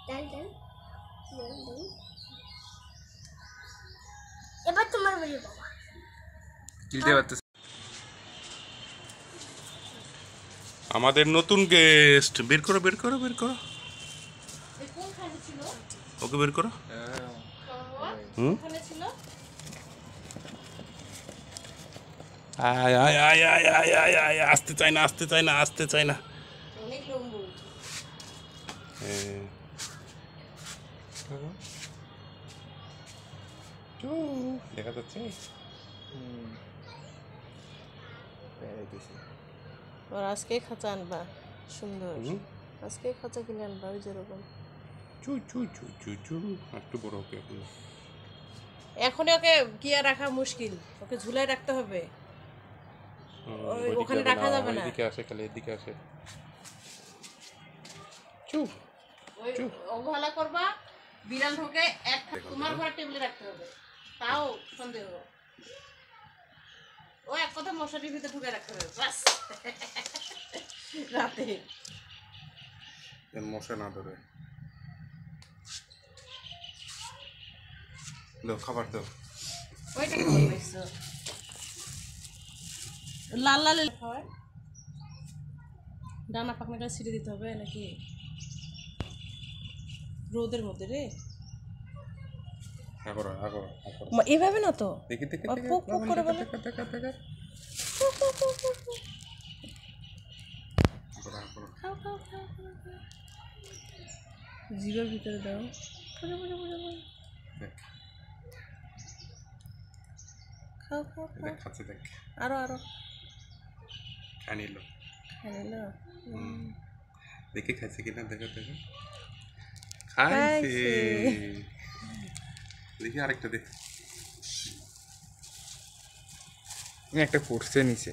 ডাল ডাল ডাল ডাল। এবার তোমার বলি বাবা গিলতে পারতেছ। আমাদের নতুন গেস্ট, বের করো বের করো বের করো, ওকে বের করো। আয় আয় আয় আয় আয় আয় আয়, আসতে চাই না আসতে চাই না আসতে চাই না। দেখা যাচ্ছে আর আজকে খাঁচা আনবা সুন্দর, আজকে খাঁচা কিনে আনবা ওই যেরকম। চু চু চু চু চু, একটু বড় ওকে এখন। এখনই ওকে গিয়ে রাখা মুশকিল, ওকে ঝুলাই রাখতে হবে, ওখানে রাখা যাবে না। এদিকে আসে, খালি এদিকে আসে। চু ওই অবহেলা করবা, বিড়াল ঢোকে এক তোমার ঘরের টেবিলে রাখতে হবে, তাও সন্দেহ। ও এক কথা মশারির ভিতরে ঢুকে রাখতে হবে বাস রাতে, মশা না ধরে। দাও খাবার দাও। ওইটা খাবার পাইছো লাল লাল খাবার, ডানা পাকনাটা ছিঁড়ে দিতে হবে নাকি রোদের মধ্যে রে? আগরা আগরা আগরা, এভাবে না তো, দেখি দেখি পোক পোক করে বলে। খাও খাও খাও জিভের ভিতরে দাও, খাও খাও খাও, খাচ্ছে দেখ, আরো আরো খানিল খাইলো। দেখি খাইছে কিনা, দেখো দেখো খাইছে। দেখি আরেকটা দেখ, একটা পড়ছে নিচে।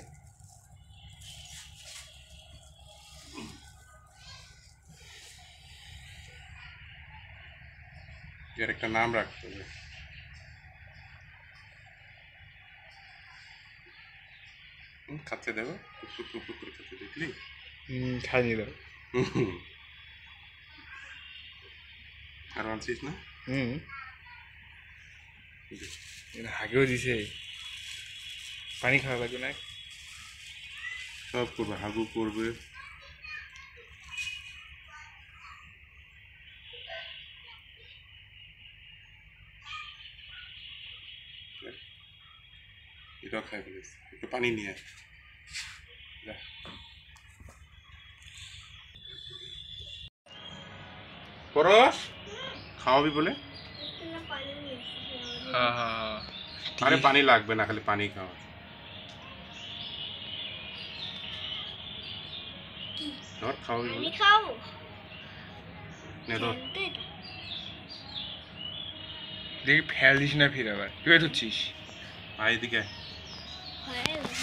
এর একটা নাম রাখতে হবে। খাচ্ছে দেবো, টুকুর টুকুর করে খাচ্ছে, দেখলি? খাই নিল। আর আনছিস না? হাগেও দিছে, পানি খাওয়া লাগবে না। সব করবে, হাগু করবে। এটাও খাই ফেলিস, একটু পানি নিয়ে আয়। পরশ খাওয়াবি বলে? আরে পানি লাগবে না, খালি পানি খাওয়া। ধর খাওয়াবি বলে, খাও নে ধর। দেখি ফেল দিস না ফির আবার, তুই ধরছিস। আয় এদিকে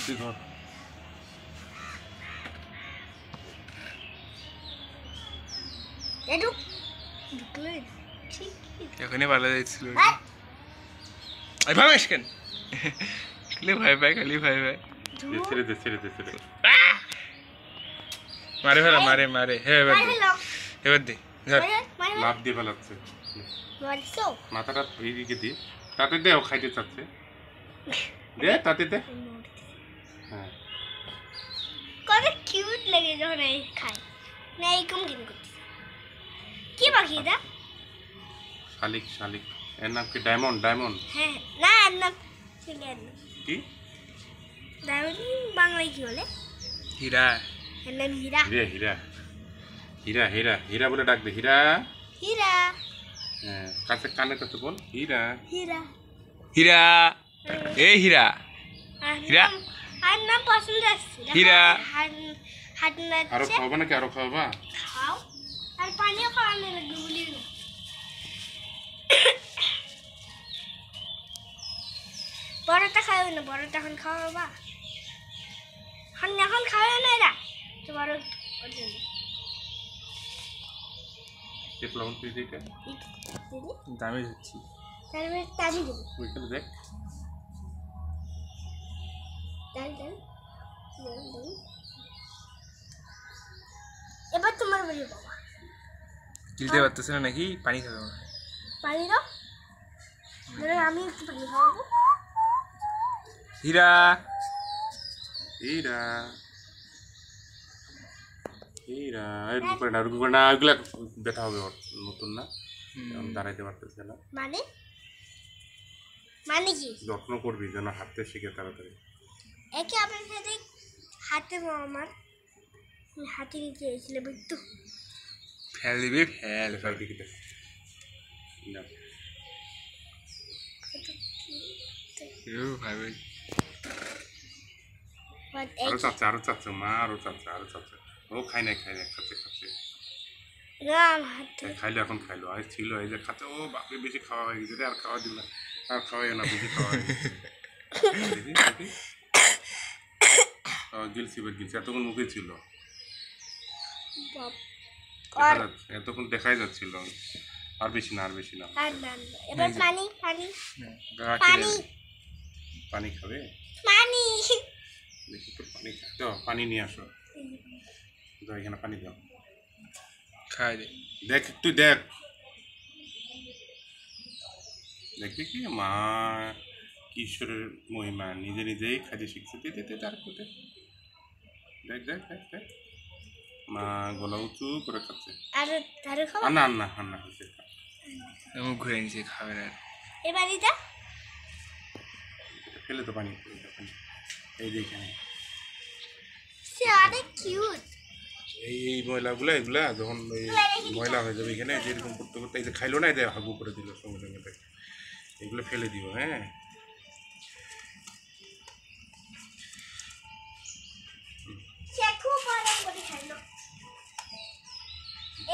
তুই ধর। এখনই ভালো যাচ্ছিল। ভাবেশ কেন খালি ভাই ভাই, খালি ভাই ভাই। ছেড়ে দে ছেড়ে দে ছেড়ে দে। মারে ফেলা, মারে মারে। হ্যাঁ এবার দে, এবার দে। লাভ দিয়ে ফেলাচ্ছে, মাথাটা এদিকে দি। তাতে দে, ও খাইতে চাচ্ছে, দে তাতে দে। হ্যাঁ কত কিউট লাগে যখন খায় না, এরকম কিন্তু করছে। কি পাখি এটা? শালিক শালিক। এর নাম কি? Diamond diamond. হ্যাঁ না, এর নাম ছেলের নাম কি? ডায়মন্ড বাংলায় কি বলে? হীরা। এর নাম হীরা। হীরা হীরা হীরা হীরা হীরা বলে ডাক দে, হীরা। হীরা। হ্যাঁ কাছে, কানের কাছে বল, হীরা হীরা হীরা, এই হীরা। হীরা আর নাম পছন্দ আছে হীরা। হাত না আরো খাওয়াবা নাকি? আরো খাওয়াবা? খাও, আর পানিও খাওয়ানো লাগবে বলি না। বড়টা খাওয়াবে না, বড়টা এখন খাওয়াবা, এখন খাওয়াবে না এরা তো বড় ওর জন্য। লবণ তুই দিকে দামে যাচ্ছি, তারপরে তাবি দেবো। ওইখানে দেখ। ডাল ডাল ডাল ডাল। এবার তোমার বলি বাবা গিলতে পারতেছে না নাকি? পানি খাবে মনে হয়। পানি দাও, ধরো আমি একটু পানি খাওয়াবো। হীরা হীরা হীরা রুকু করে না, রুকু করে না, ওইগুলা ব্যথা হবে ওর, নতুন না, এখন দাঁড়াইতে পারতেছে না। মানে মানে কি? যত্ন করবি যেন হাঁটতে শিখে তাড়াতাড়ি। একে আপনার সাথে হাতে আমার হাতে নিচে এসেছিল একটু ফেল দিবি, ফেল ফেল। দিকে না, ভাই ভাই আরো চাচ্ছে, আরো চাচ্ছে, মা আরো চাচ্ছে, আরো চাচ্ছে। ও খাই নাই, খাচ্ছে খাচ্ছে। খাইলো, এখন খাইলো, আজ ছিল এই যে খাচ্ছে। ও বাপরে, বেশি খাওয়া হয়ে গেছে রে, আর খাওয়া দিল না, আর খাওয়াই না, বেশি খাওয়া হয়ে গেছে। দেখি দেখি, গিলছি গিলছি, এতক্ষণ মুখে ছিল, দেখা যাচ্ছে, এতক্ষণ দেখাই যাচ্ছিল। আর বেশি না, আর বেশি না। এবার পানি পানি পানি পানি খাবে? পানি দেখি তো, পানি দাও, পানি নিয়ে আসো, দাও এখানে পানি দাও, খাই দে। দেখ তুই দেখ, দেখবি কি মা ঈশ্বরের মহিমা, নিজে নিজেই খাইতে শিখছে। তার কোথায় দেখ দেখ দেখ দেখ, মা গলা উঁচু করে খাচ্ছে। আর খাও না না না, হচ্ছে মুখ ঘুরে নিছে, খাবে না। এবার এটা ফেলে তো পানি, এই যে এখানে সে অনেক কিউট। এই ময়লাগুলো, এগুলা যখন ওই ময়লা হয়ে যাবে এখানে, যেরকম করতে করতে এই যে খাইলো না, এই যে হাগু করে দিল সঙ্গে সঙ্গে, দেখ এগুলো ফেলে দিও। হ্যাঁ, সে খুব মজা করে খাইলো।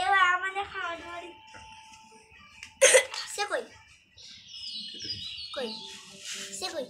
এবার আমাদের খাওয়া দাওয়ার সে কই কই সে কই